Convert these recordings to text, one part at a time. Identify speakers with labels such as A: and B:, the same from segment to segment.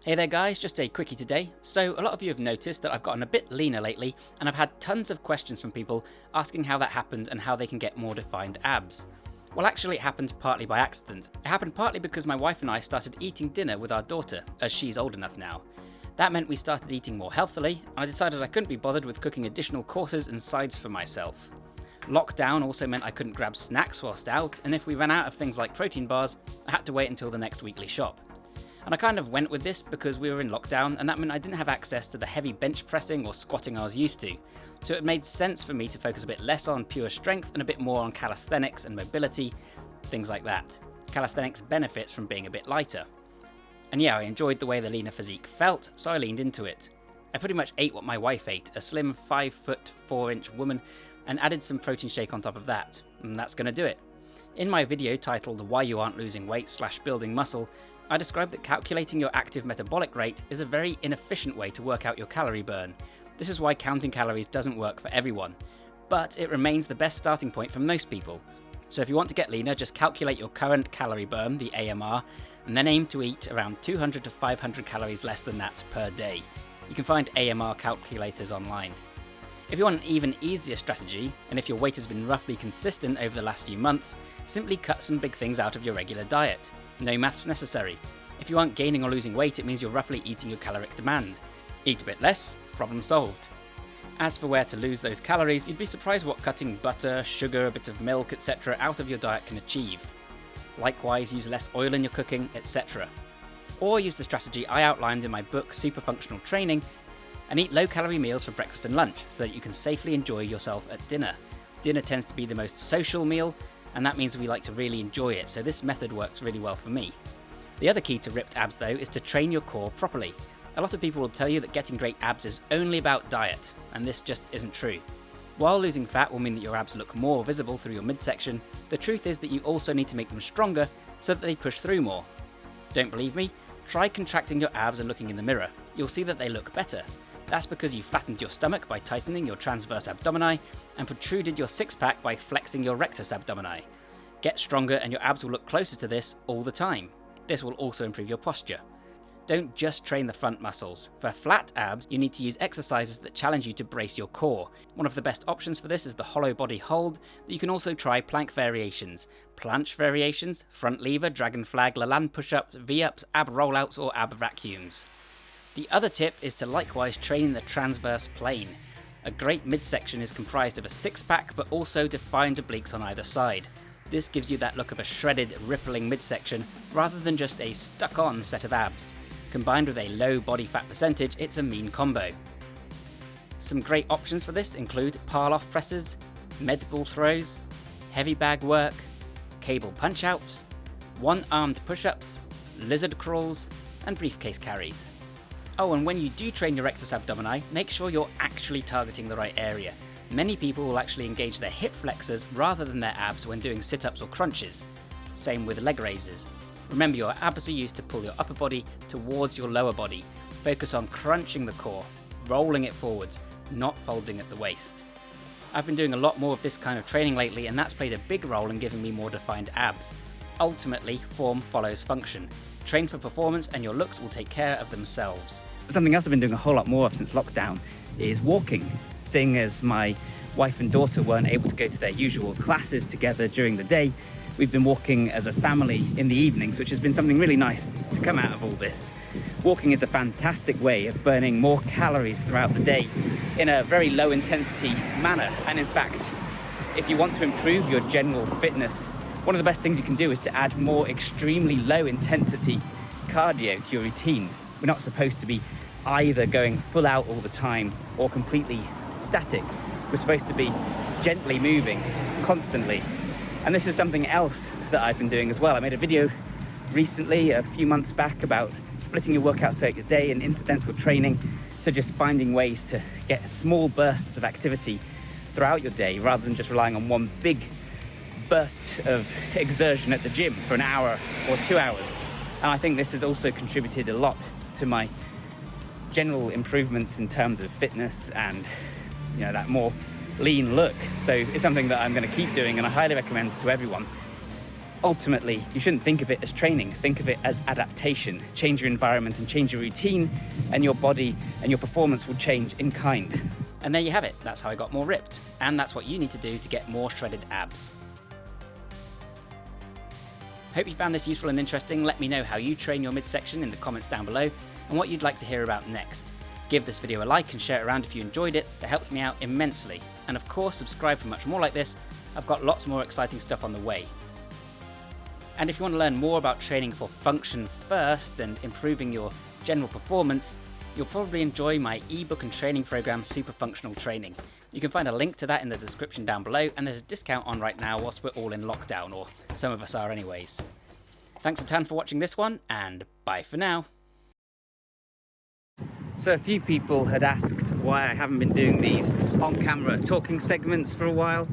A: Hey there guys, just a quickie today. So a lot of you have noticed that I've gotten a bit leaner lately, and I've had tons of questions from people asking how that happened and how they can get more defined abs. Well, actually it happened partly by accident. It happened partly because my wife and I started eating dinner with our daughter, as she's old enough now. That meant we started eating more healthily, and I decided I couldn't be bothered with cooking additional courses and sides for myself. Lockdown also meant I couldn't grab snacks whilst out, and if we ran out of things like protein bars, I had to wait until the next weekly shop. And I kind of went with this because we were in lockdown, and that meant I didn't have access to the heavy bench pressing or squatting I was used to. So it made sense for me to focus a bit less on pure strength and a bit more on calisthenics and mobility, things like that. Calisthenics benefits from being a bit lighter. And yeah, I enjoyed the way the leaner physique felt, so I leaned into it. I pretty much ate what my wife ate, a slim 5'4" woman, and added some protein shake on top of that, and that's gonna do it. In my video titled Why You Aren't Losing Weight / Building Muscle, I described that calculating your active metabolic rate is a very inefficient way to work out your calorie burn. This is why counting calories doesn't work for everyone, but it remains the best starting point for most people. So if you want to get leaner, just calculate your current calorie burn, the AMR, and then aim to eat around 200 to 500 calories less than that per day. You can find AMR calculators online. If you want an even easier strategy, and if your weight has been roughly consistent over the last few months, simply cut some big things out of your regular diet. No maths necessary. If you aren't gaining or losing weight, it means you're roughly eating your caloric demand. Eat a bit less, problem solved. As for where to lose those calories, you'd be surprised what cutting butter, sugar, a bit of milk, etc. out of your diet can achieve. Likewise, use less oil in your cooking, etc. Or use the strategy I outlined in my book Super Functional Training and eat low-calorie meals for breakfast and lunch so that you can safely enjoy yourself at dinner. Dinner tends to be the most social meal, and that means we like to really enjoy it, so this method works really well for me. The other key to ripped abs though is to train your core properly. A lot of people will tell you that getting great abs is only about diet, and this just isn't true. While losing fat will mean that your abs look more visible through your midsection, the truth is that you also need to make them stronger so that they push through more. Don't believe me? Try contracting your abs and looking in the mirror. You'll see that they look better. That's because you flattened your stomach by tightening your transverse abdomini and protruded your six-pack by flexing your rectus abdomini. Get stronger and your abs will look closer to this all the time. This will also improve your posture. Don't just train the front muscles. For flat abs, you need to use exercises that challenge you to brace your core. One of the best options for this is the hollow body hold, but you can also try plank variations, planche variations, front lever, dragon flag, Lalande push-ups, V-ups, ab rollouts or ab vacuums. The other tip is to likewise train the transverse plane. A great midsection is comprised of a six-pack but also defined obliques on either side. This gives you that look of a shredded, rippling midsection rather than just a stuck-on set of abs. Combined with a low body fat percentage, it's a mean combo. Some great options for this include pile-off presses, med ball throws, heavy bag work, cable punch-outs, one-armed push-ups, lizard crawls, and briefcase carries. Oh, and when you do train your rectus abdomini, make sure you're actually targeting the right area. Many people will actually engage their hip flexors rather than their abs when doing sit-ups or crunches. Same with leg raises. Remember, your abs are used to pull your upper body towards your lower body. Focus on crunching the core, rolling it forwards, not folding at the waist. I've been doing a lot more of this kind of training lately, and that's played a big role in giving me more defined abs. Ultimately, form follows function. Train for performance and your looks will take care of themselves.
B: Something else I've been doing a whole lot more of since lockdown is walking. Seeing as my wife and daughter weren't able to go to their usual classes together during the day, we've been walking as a family in the evenings, which has been something really nice to come out of all this. Walking is a fantastic way of burning more calories throughout the day in a very low intensity manner. And in fact, if you want to improve your general fitness, one of the best things you can do is to add more extremely low intensity cardio to your routine. We're not supposed to be either going full out all the time or completely static. We're supposed to be gently moving constantly. And this is something else that I've been doing as well. I made a video recently, a few months back, about splitting your workouts throughout your day and incidental training. So just finding ways to get small bursts of activity throughout your day rather than just relying on one big burst of exertion at the gym for an hour or 2 hours. And I think this has also contributed a lot to my general improvements in terms of fitness and, you know, that more lean look. So it's something that I'm going to keep doing, and I highly recommend to everyone. ultimately, you shouldn't think of it as training, think of it as adaptation. Change your environment and change your routine, and your body and your performance will change in kind.
A: And there you have it, that's how I got more ripped. And that's what you need to do to get more shredded abs. Hope you found this useful and interesting. Let me know how you train your midsection in the comments down below and what you'd like to hear about next. Give this video a like and share it around if you enjoyed it, that helps me out immensely. And of course, subscribe for much more like this. I've got lots more exciting stuff on the way. And if you want to learn more about training for function first and improving your general performance, you'll probably enjoy my ebook and training program, Super Functional Training. You can find a link to that in the description down below, and there's a discount on right now whilst we're all in lockdown, or some of us are anyways. Thanks a ton for watching this one, and bye for now.
B: So a few people had asked why I haven't been doing these on-camera talking segments for a while.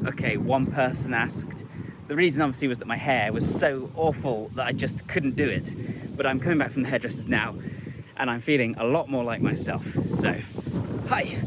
B: Okay, one person asked. The reason obviously was that my hair was so awful that I just couldn't do it. But I'm coming back from the hairdressers now, and I'm feeling a lot more like myself. So, hi!